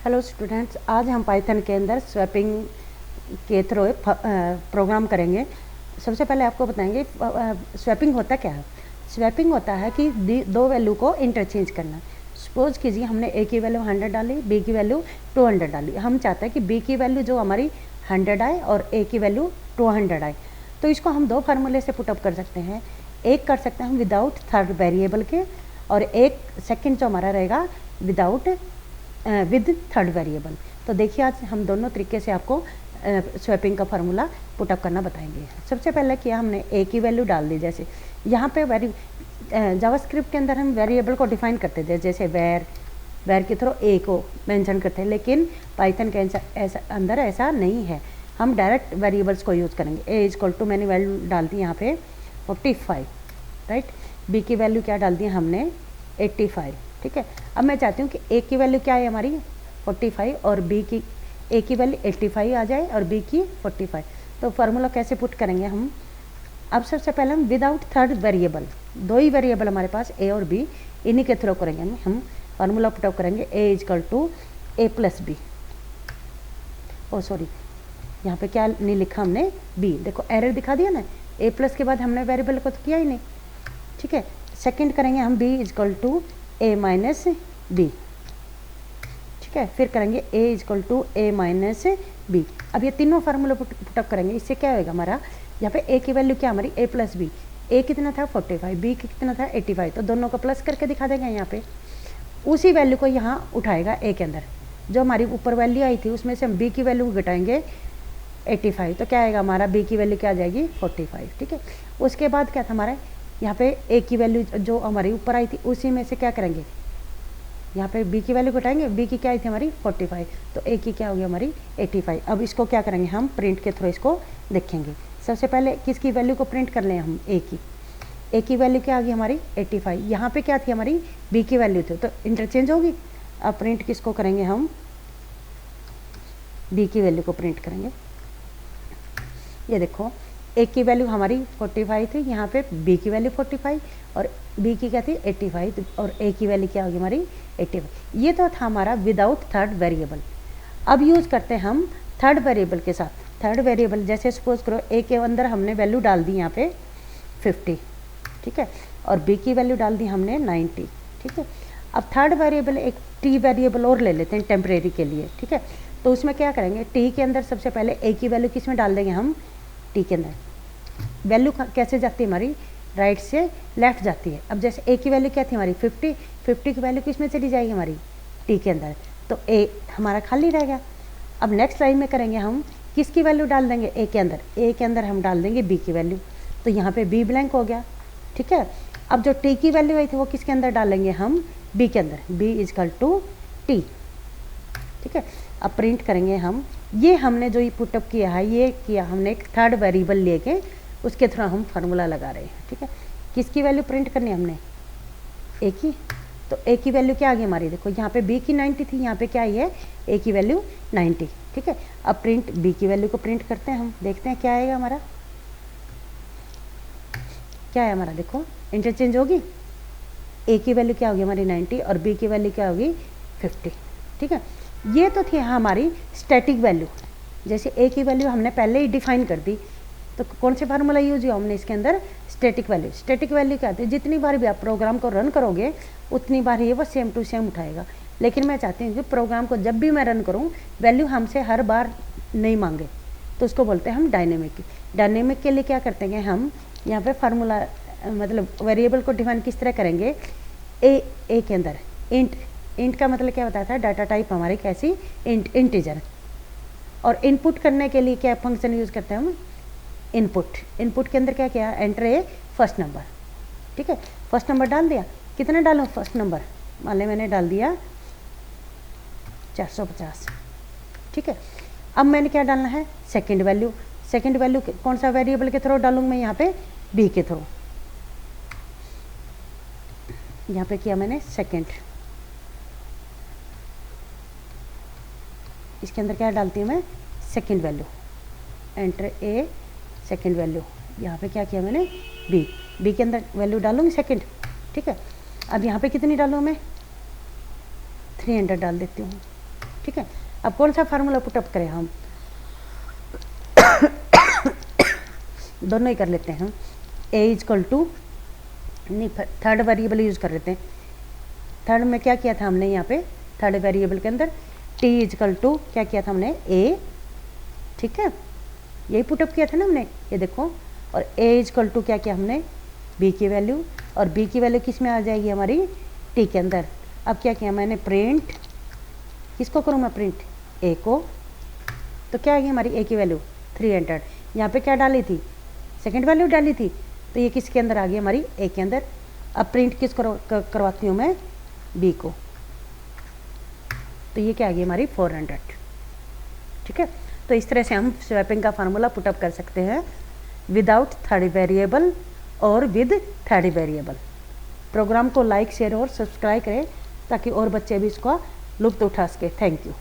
Hello students, आज हम Python के अंदर स्वैपिंग के थ्रू प्रोग्राम करेंगे। सबसे पहले आपको बताएंगे स्वैपिंग होता क्या है। स्वैपिंग होता है कि दो वैल्यू को इंटरचेंज करना। सपोज कीजिए हमने ए की वैल्यू 100 डाली, बी की वैल्यू 200 डाली। हम चाहते हैं कि बी की वैल्यू जो हमारी 100 आए और ए की वैल्यू 200 आए। तो इसको हम दो फार्मूले से पुटअप कर सकते हैं। एक कर सकते हैं हम विदाउट थर्ड वेरिएबल के, और एक सेकंड जो हमारा रहेगा विदाउट विद थर्ड वेरिएबल। तो देखिए आज हम दोनों तरीके से आपको स्वैपिंग का फार्मूला पुटअप करना बताएंगे। सबसे पहले किया हमने ए की वैल्यू डाल दी। जैसे यहाँ पे जावास्क्रिप्ट के अंदर हम वेरिएबल को डिफाइन करते थे, जैसे वेर के थ्रू ए को मेंशन करते हैं, लेकिन पाइथन के अंदर ऐसा नहीं है। हम डायरेक्ट वेरिएबल्स को यूज़ करेंगे। ए इक्वल टू मैंने वैल्यू डाल दी यहाँ पे 45, राइट। बी की वैल्यू क्या डाल दी हमने 85, ठीक है। अब मैं चाहती हूँ कि ए की वैल्यू क्या है हमारी 45 और बी की ए की वैल्यू 85 आ जाए और बी की 45। तो फार्मूला कैसे पुट करेंगे हम। अब सबसे पहले हम विदाउट थर्ड वेरिएबल, दो ही वेरिएबल हमारे पास ए और बी, इन्हीं के थ्रू करेंगे हम फार्मूला पुटअप करेंगे। A equal to a plus b. Oh sorry, यहाँ पे क्या नहीं लिखा हमने, बी। देखो एरर दिखा दिया ना, ए प्लस के बाद हमने वेरिएबल को तो किया ही नहीं, ठीक है। सेकंड करेंगे हम b equal to a minus b, ठीक है। फिर करेंगे a equal to a minus b. अब ये तीनों फार्मूला पुटअप करेंगे। इससे क्या होगा हमारा, यहाँ पे ए की वैल्यू क्या हमारी ए प्लस बी। ए कितना था 45, बी कितना था 85, तो दोनों को प्लस करके दिखा देंगे यहाँ पे। उसी वैल्यू को यहाँ उठाएगा ए के अंदर, जो हमारी ऊपर वैल्यू आई थी उसमें से हम बी की वैल्यू घटाएंगे 85, तो क्या आएगा हमारा बी की वैल्यू क्या आ जाएगी 45, ठीक है। उसके बाद क्या था हमारा, यहाँ पे ए की वैल्यू जो हमारी ऊपर आई थी उसी में से क्या करेंगे, यहाँ पे बी की वैल्यू घटाएंगे। बी की क्या आई थी हमारी 45, तो ए की क्या होगी हमारी 85। अब इसको क्या करेंगे हम प्रिंट के थ्रू इसको देखेंगे। सबसे पहले किसकी वैल्यू को प्रिंट कर लें हम, ए की। ए की वैल्यू क्या आ गई हमारी 85, यहाँ पे क्या थी हमारी बी की वैल्यू थी, तो इंटरचेंज होगी। अब प्रिंट किसको करेंगे हम, बी की वैल्यू को प्रिंट करेंगे। ये देखो ए की वैल्यू हमारी 45 थी, यहाँ पे बी की वैल्यू 45 और बी की क्या थी 85, और ए की वैल्यू क्या होगी हमारी 85। ये तो था हमारा विदाउट थर्ड वेरिएबल। अब यूज़ करते हैं हम थर्ड वेरिएबल के साथ। थर्ड वेरिएबल जैसे सपोज करो ए के अंदर हमने वैल्यू डाल दी यहाँ पे 50, ठीक है, और बी की वैल्यू डाल दी हमने 90, ठीक है। अब थर्ड वेरिएबल एक टी वेरिएबल और ले लेते हैं टेम्परेरी के लिए, ठीक है। तो उसमें क्या करेंगे, टी के अंदर सबसे पहले ए की वैल्यू किस में डाल देंगे हम, टी के अंदर। वैल्यू कैसे जाती है हमारी, राइट से लेफ्ट जाती है। अब जैसे ए की वैल्यू क्या थी हमारी 50 की वैल्यू किस में चली जाएगी हमारी टी के अंदर, तो ए हमारा खाली रहेगा। अब नेक्स्ट लाइन में करेंगे हम किसकी वैल्यू डाल देंगे, ए के अंदर। ए के अंदर हम डाल देंगे बी की वैल्यू, तो यहाँ पे बी ब्लैंक हो गया, ठीक है। अब जो टी की वैल्यू आई थी वो किसके अंदर डालेंगे हम, बी के अंदर। बी इजकल टू टी, ठीक है। अब प्रिंट करेंगे हम। ये हमने जो ये पुटअप किया है, ये किया हमने एक थर्ड वेरिएबल लेके, उसके थ्रू हम फार्मूला लगा रहे हैं, ठीक है। किसकी वैल्यू प्रिंट करनी है हमने, ए की। तो ए की वैल्यू क्या आ गई हमारी, देखो यहाँ पे बी की 90 थी, यहाँ पे क्या आई है ए की वैल्यू 90, ठीक है। अब प्रिंट बी की वैल्यू को प्रिंट करते हैं हम, देखते हैं क्या आएगा हमारा। क्या है हमारा, देखो इंटरचेंज होगी। ए की वैल्यू क्या होगी हमारी 90 और बी की वैल्यू क्या होगी 50, ठीक है। ये तो थी हमारी स्टैटिक वैल्यू। जैसे ए की वैल्यू हमने पहले ही डिफाइन कर दी, तो कौन से फार्मूला यूज हुआ हमने इसके अंदर, स्टैटिक वैल्यू। स्टैटिक वैल्यू क्या होती है, जितनी बार भी आप प्रोग्राम को रन करोगे उतनी बार ये वो सेम टू सेम उठाएगा। लेकिन मैं चाहती हूँ कि प्रोग्राम को जब भी मैं रन करूँ वैल्यू हमसे हर बार नहीं मांगे, तो उसको बोलते हैं हम डायनेमिक। डायनेमिक के लिए क्या करते हैं हम, यहाँ पे फार्मूला मतलब वेरिएबल को डिफाइन किस तरह करेंगे, ए के अंदर इंट का मतलब क्या बताया था, डाटा टाइप हमारी कैसी इंटीजर। और इनपुट करने के लिए क्या फंक्शन यूज़ करते हैं हम, इनपुट के अंदर क्या किया, एंटर ए फर्स्ट नंबर, ठीक है। फर्स्ट नंबर डाल दिया, कितना डालूँ फर्स्ट नंबर, मान लें मैंने डाल दिया 450, ठीक है। अब मैंने क्या डालना है, सेकंड वैल्यू। सेकंड वैल्यू कौन सा वेरिएबल के थ्रू डालूँ मैं, यहाँ पे बी के थ्रू। यहाँ पे किया मैंने सेकंड, इसके अंदर क्या डालती हूँ मैं, second value, enter a second value. यहाँ पे क्या किया मैंने, बी के अंदर वैल्यू डालूँगी सेकंड, ठीक है। अब यहाँ पे कितनी डालूँ मैं, 300 डाल देती हूँ, ठीक है। अब कौन सा फार्मूला पुटअप करें हम, दोनों ही कर लेते हैं। ए इजकल टू, नहीं थर्ड वेरिएबल यूज़ कर लेते हैं। थर्ड में क्या किया था हमने यहाँ पे, थर्ड वेरिएबल के अंदर टी इजकल टू क्या किया था हमने, ए, ठीक है, यही पुटअप किया था ना हमने, ये देखो। और ए इजकल टू क्या किया हमने, बी की वैल्यू, और बी की वैल्यू किस में आ जाएगी हमारी, टी के अंदर। अब क्या किया मैंने, प्रिंट, किसको करूँ मैं प्रिंट, ए को, तो क्या आएगी हमारी ए की वैल्यू 300। यहाँ पे क्या डाली थी, सेकंड वैल्यू डाली थी, तो ये किसके अंदर आ गई हमारी, ए के अंदर। अब प्रिंट किस करवाती हूँ मैं, बी को, तो ये क्या आ गई हमारी 400, ठीक है। तो इस तरह से हम स्वैपिंग का फार्मूला पुटअप कर सकते हैं विदाउट थर्ड वेरिएबल और विद थर्ड वेरिएबल। प्रोग्राम को लाइक, शेयर और सब्सक्राइब करें ताकि और बच्चे भी इसका लुत्फ़ उठा सके। Thank you.